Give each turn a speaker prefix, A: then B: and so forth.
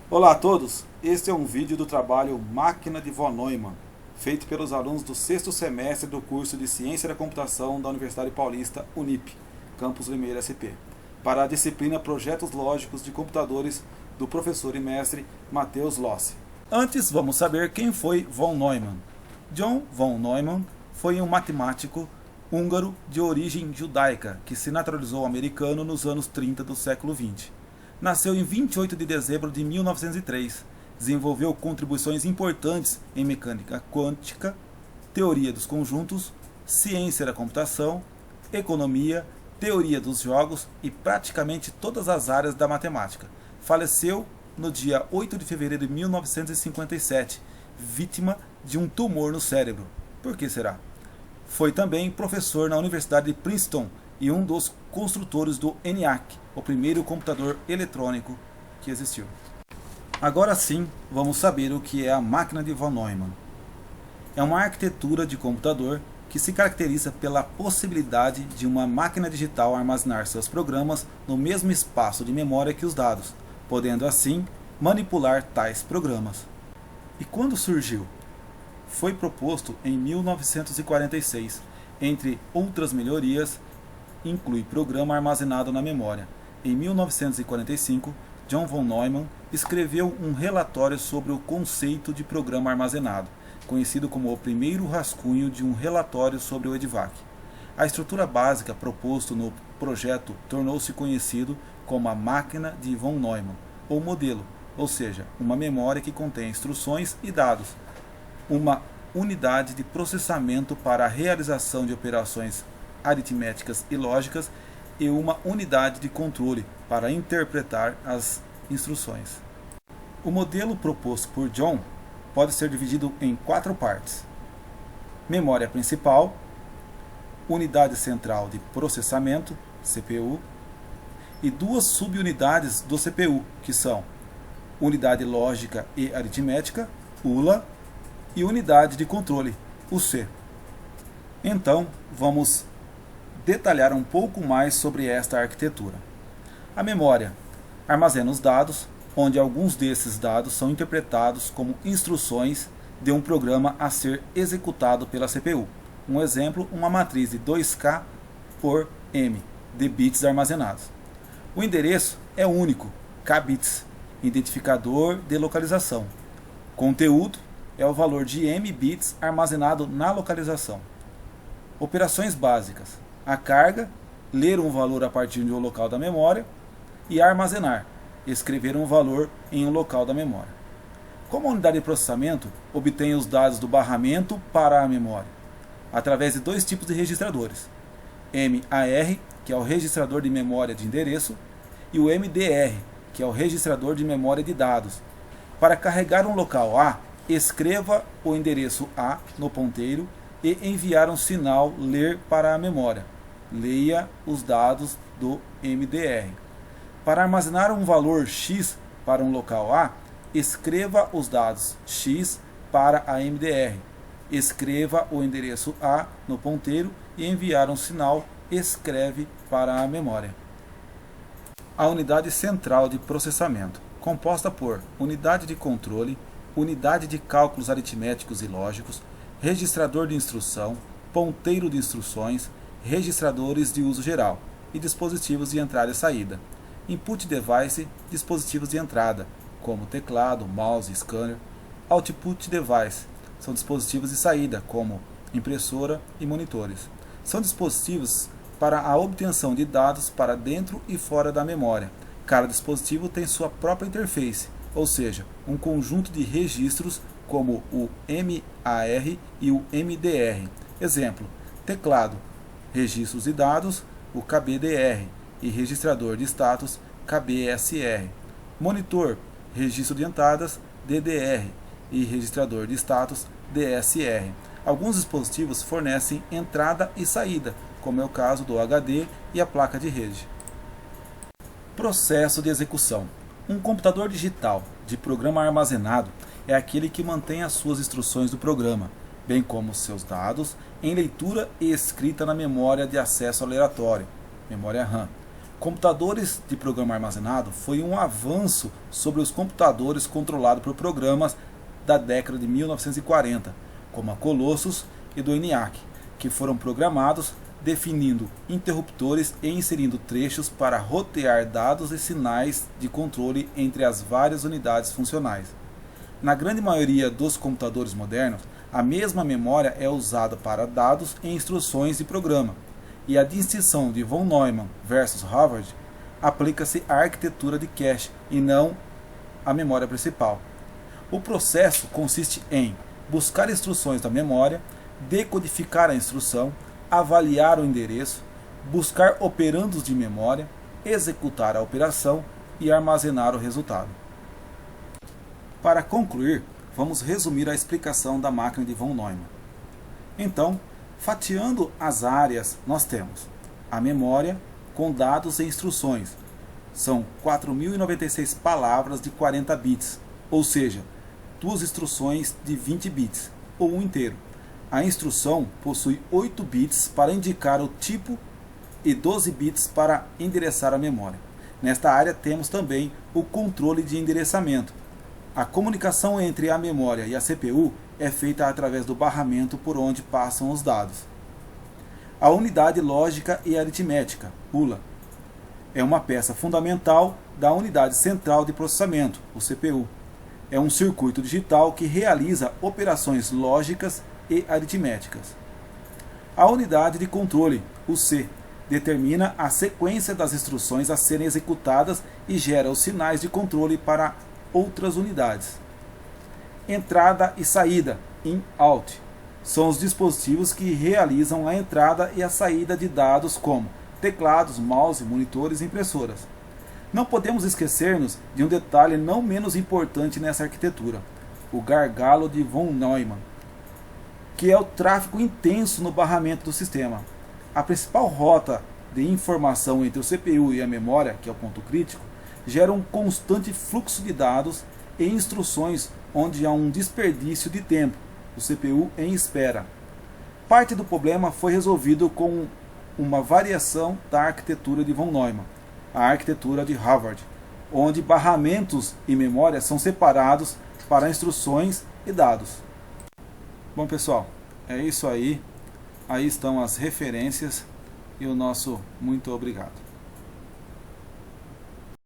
A: Olá a todos, este é um vídeo do trabalho Máquina de von Neumann, feito pelos alunos do sexto semestre do curso de Ciência da Computação da Universidade Paulista Unip, Campus Limeira SP, para a disciplina Projetos Lógicos de Computadores do professor e mestre Matheus Lossi. Antes vamos saber quem foi von Neumann. John von Neumann foi um matemático húngaro de origem judaica que se naturalizou americano nos anos 30 do século XX. Nasceu em 28 de dezembro de 1903. Desenvolveu contribuições importantes em mecânica quântica, teoria dos conjuntos, ciência da computação, economia, teoria dos jogos e praticamente todas as áreas da matemática. Faleceu no dia 8 de fevereiro de 1957, vítima de um tumor no cérebro. Por que será? Foi também professor na Universidade de Princeton e um dos construtores do ENIAC, o primeiro computador eletrônico que existiu. Agora sim, vamos saber o que é a máquina de von Neumann. É uma arquitetura de computador que se caracteriza pela possibilidade de uma máquina digital armazenar seus programas no mesmo espaço de memória que os dados, podendo assim manipular tais programas. E quando surgiu? Foi proposto em 1946, entre outras melhorias, inclui programa armazenado na memória. Em 1945, John von Neumann escreveu um relatório sobre o conceito de programa armazenado, conhecido como o primeiro rascunho de um relatório sobre o EDVAC. A estrutura básica proposto no projeto tornou-se conhecido como a máquina de von Neumann, ou modelo, ou seja, uma memória que contém instruções e dados, uma unidade de processamento para a realização de operações aritméticas e lógicas e uma unidade de controle para interpretar as instruções. O modelo proposto por John pode ser dividido em 4 partes: memória principal, unidade central de processamento, CPU, e 2 subunidades do CPU, que são unidade lógica e aritmética, ULA, e unidade de controle, UC. Então, vamos detalhar um pouco mais sobre esta arquitetura. A memória armazena os dados, onde alguns desses dados são interpretados como instruções de um programa a ser executado pela CPU. Um exemplo, uma matriz de 2K por M de bits armazenados. O endereço é único, K bits, identificador de localização. Conteúdo é o valor de M bits armazenado na localização. Operações básicas: a carga, ler um valor a partir de um local da memória, e armazenar, escrever um valor em um local da memória. Como a unidade de processamento obtém os dados do barramento para a memória? Através de 2 tipos de registradores: MAR, que é o registrador de memória de endereço, e o MDR, que é o registrador de memória de dados. Para carregar um local A, escreva o endereço A no ponteiro e enviar um sinal ler para a memória. Leia os dados do MDR. Para armazenar um valor X para um local A, escreva os dados X para a MDR. Escreva o endereço A no ponteiro e enviar um sinal escreve para a memória. A unidade central de processamento, composta por unidade de controle, unidade de cálculos aritméticos e lógicos, registrador de instrução, ponteiro de instruções, registradores de uso geral e dispositivos de entrada e saída. Input device, dispositivos de entrada, como teclado, mouse, scanner. Output device, são dispositivos de saída, como impressora e monitores. São dispositivos para a obtenção de dados para dentro e fora da memória. Cada dispositivo tem sua própria interface, ou seja, um conjunto de registros como o MAR e o MDR. Exemplo: teclado, registros de dados, o KBDR, e registrador de status, KBSR. Monitor, registro de entradas, DDR, e registrador de status, DSR. Alguns dispositivos fornecem entrada e saída, como é o caso do HD e a placa de rede. Processo de execução. Um computador digital de programa armazenado é aquele que mantém as suas instruções do programa, bem como seus dados, em leitura e escrita na memória de acesso aleatório, memória RAM, Computadores de programa armazenado foi um avanço sobre os computadores controlados por programas da década de 1940, como a Colossus e do ENIAC, que foram programados definindo interruptores e inserindo trechos para rotear dados e sinais de controle entre as várias unidades funcionais. Na grande maioria dos computadores modernos, a mesma memória é usada para dados e instruções de programa, e a distinção de von Neumann versus Harvard aplica-se à arquitetura de cache e não à memória principal. O processo consiste em buscar instruções da memória, decodificar a instrução, avaliar o endereço, buscar operandos de memória, executar a operação e armazenar o resultado. Para concluir, vamos resumir a explicação da máquina de von Neumann. Então, fatiando as áreas, nós temos a memória com dados e instruções. São 4.096 palavras de 40 bits, ou seja, 2 instruções de 20 bits, ou um inteiro. A instrução possui 8 bits para indicar o tipo e 12 bits para endereçar a memória. Nesta área temos também o controle de endereçamento. A comunicação entre a memória e a CPU é feita através do barramento por onde passam os dados. A unidade lógica e aritmética, ULA, é uma peça fundamental da unidade central de processamento, o CPU. É um circuito digital que realiza operações lógicas e aritméticas. A unidade de controle, o C, determina a sequência das instruções a serem executadas e gera os sinais de controle para outras unidades. Entrada e saída, in-out, são os dispositivos que realizam a entrada e a saída de dados como teclados, mouse, monitores e impressoras. Não podemos esquecer-nos de um detalhe não menos importante nessa arquitetura, o gargalo de von Neumann, que é o tráfego intenso no barramento do sistema. A principal rota de informação entre o CPU e a memória, que é o ponto crítico, gera um constante fluxo de dados e instruções onde há um desperdício de tempo, o CPU em espera. Parte do problema foi resolvido com uma variação da arquitetura de von Neumann, a arquitetura de Harvard, onde barramentos e memória são separados para instruções e dados. Bom pessoal, é isso aí. Aí estão as referências e o nosso muito obrigado.